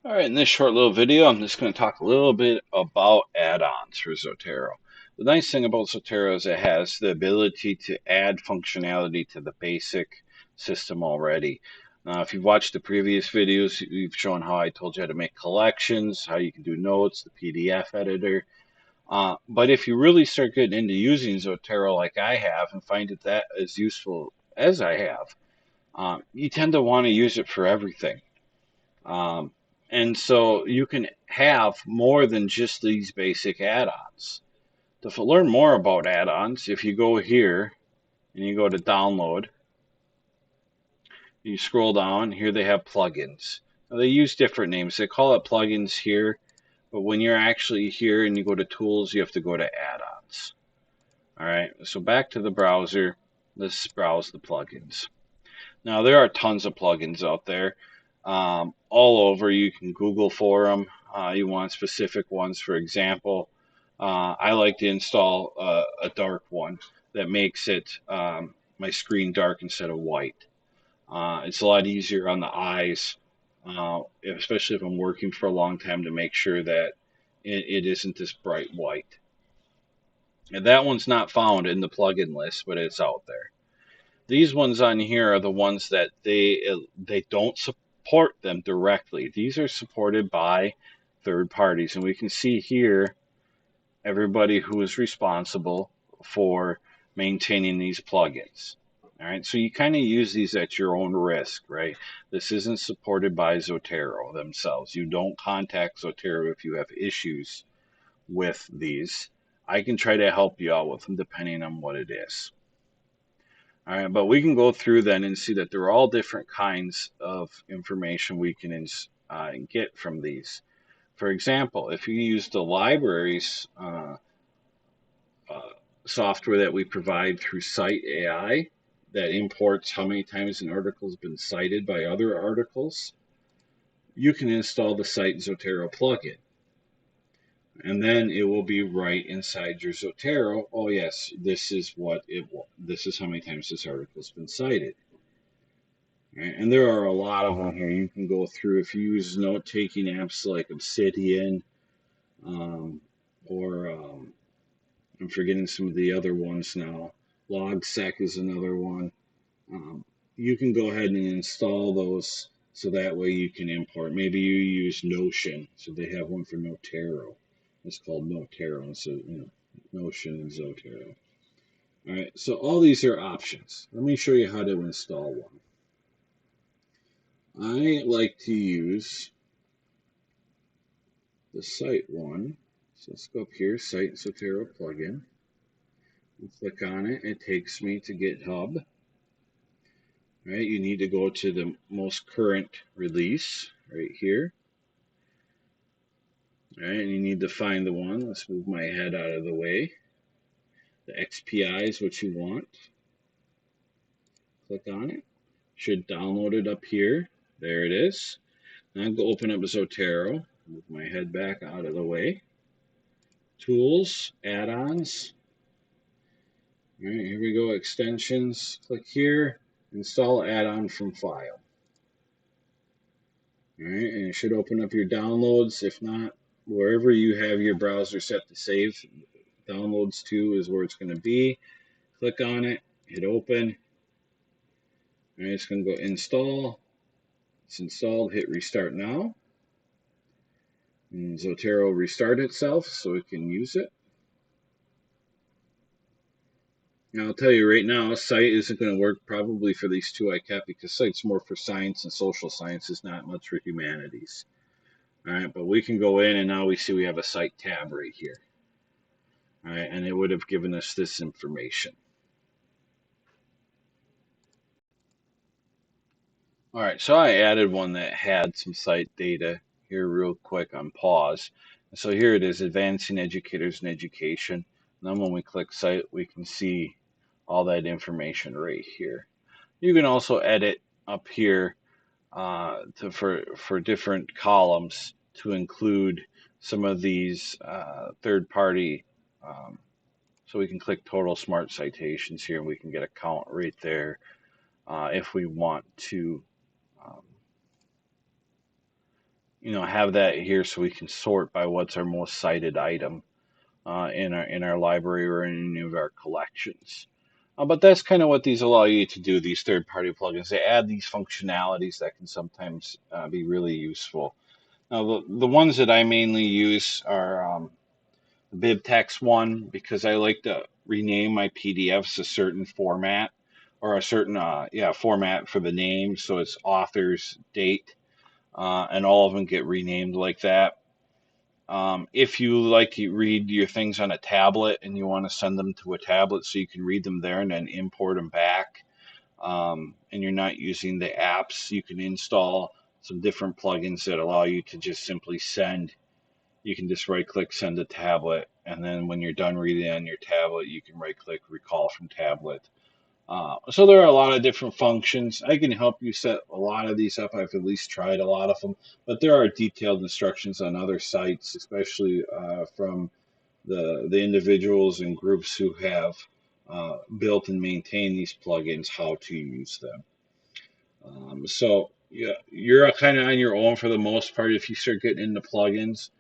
All right, in this short little video, I'm just going to talk a little bit about add-ons for Zotero. The nice thing about Zotero is it has the ability to add functionality to the basic system already. If you've watched the previous videos, we've shown how I told you how to make collections, how you can do notes, the PDF editor. But if you really start getting into using Zotero like I have and find that as useful as I have, you tend to want to use it for everything. Um, and so you can have more than just these basic add-ons. To learn more about add-ons, if you go here and you go to download, you scroll down, here they have plugins. Now they use different names. They call it plugins here, but when you're actually here and you go to tools, you have to go to add-ons. All right, so back to the browser, let's browse the plugins. Now, there are tons of plugins out there all over. You can Google for them. You want specific ones. For example, I like to install a dark one that makes it my screen dark instead of white. It's a lot easier on the eyes, especially if I'm working for a long time, to make sure that it isn't this bright white. And that one's not found in the plugin list, but it's out there. These ones on here are the ones that they don't support them directly. These are supported by third parties, and we can see here everybody who is responsible for maintaining these plugins. All right, so you kind of use these at your own risk, right? This isn't supported by Zotero themselves. You don't contact Zotero if you have issues with these. I can try to help you out with them depending on what it is. All right, but we can go through then and see that there are all different kinds of information we can get from these. For example, if you use the libraries uh, software that we provide through Cite AI that imports how many times an article has been cited by other articles, you can install the Cite Zotero plugin. And then it will be right inside your Zotero. Oh yes, this is what it. This is how many times this article has been cited. Right? And there are a lot of them here. You can go through if you use note-taking apps like Obsidian, um, or I'm forgetting some of the other ones now. LogSec is another one. Um, you can go ahead and install those so that way you can import. Maybe you use Notion, so they have one for Notero. It's called Notero, so Notion and Zotero. All right, so all these are options. Let me show you how to install one. I like to use the Cite one. So let's go up here, Cite Zotero plugin. And click on it. It takes me to GitHub. Right, you need to go to the most current release right here. All right, and you need to find the one. Let's move my head out of the way. The XPI is what you want. Click on it. Should download it up here. There it is. Now go open up Zotero. Move my head back out of the way. Tools, add-ons. All right, here we go. Extensions. Click here. Install add-on from file. All right, and it should open up your downloads. If not, wherever you have your browser set to save downloads to is where it's going to be. Click on it, hit open. All right, it's going to go install. It's installed. Hit restart now. And Zotero will restart itself so it can use it. Now, I'll tell you right now, Cite isn't going to work probably for these two I kept because Cite's more for science and social sciences, not much for humanities. All right, but we can go in and now we see we have a Cite tab right here. All right, and it would have given us this information. All right, so I added one that had some Cite data here real quick on pause. So here it is, Advancing Educators in Education. And then when we click Cite, we can see all that information right here. You can also edit up here for different columns to include some of these third-party. So we can click Total Smart Citations here, and we can get a count right there if we want to um, have that here so we can sort by what's our most cited item in our library or in any of our collections. But that's kind of what these allow you to do. These third-party plugins, they add these functionalities that can sometimes be really useful. Now, the ones that I mainly use are the BibTeX one because I like to rename my PDFs a certain format or a certain format for the name, so it's author's date, and all of them get renamed like that. If you like to read your things on a tablet and you want to send them to a tablet so you can read them there and then import them back, and you're not using the apps, you can install some different plugins that allow you to just simply send. You can just right click, send a tablet, and then when you're done reading on your tablet, you can right click, recall from tablet. So there are a lot of different functions. I can help you set a lot of these up. I've at least tried a lot of them, but there are detailed instructions on other sites, especially from the individuals and groups who have built and maintained these plugins, how to use them. So yeah, you're kind of on your own for the most part. If you start getting into plugins,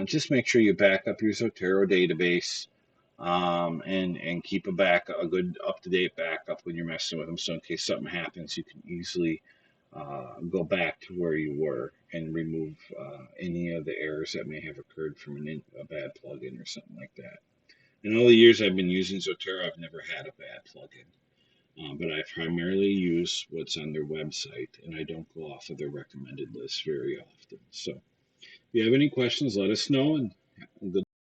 just make sure you back up your Zotero database, and keep a good up to date backup when you're messing with them. So in case something happens, you can easily go back to where you were and remove any of the errors that may have occurred from a bad plugin or something like that. In all the years I've been using Zotero, I've never had a bad plugin. But I primarily use what's on their website, and I don't go off of their recommended list very often. So, if you have any questions, let us know, and good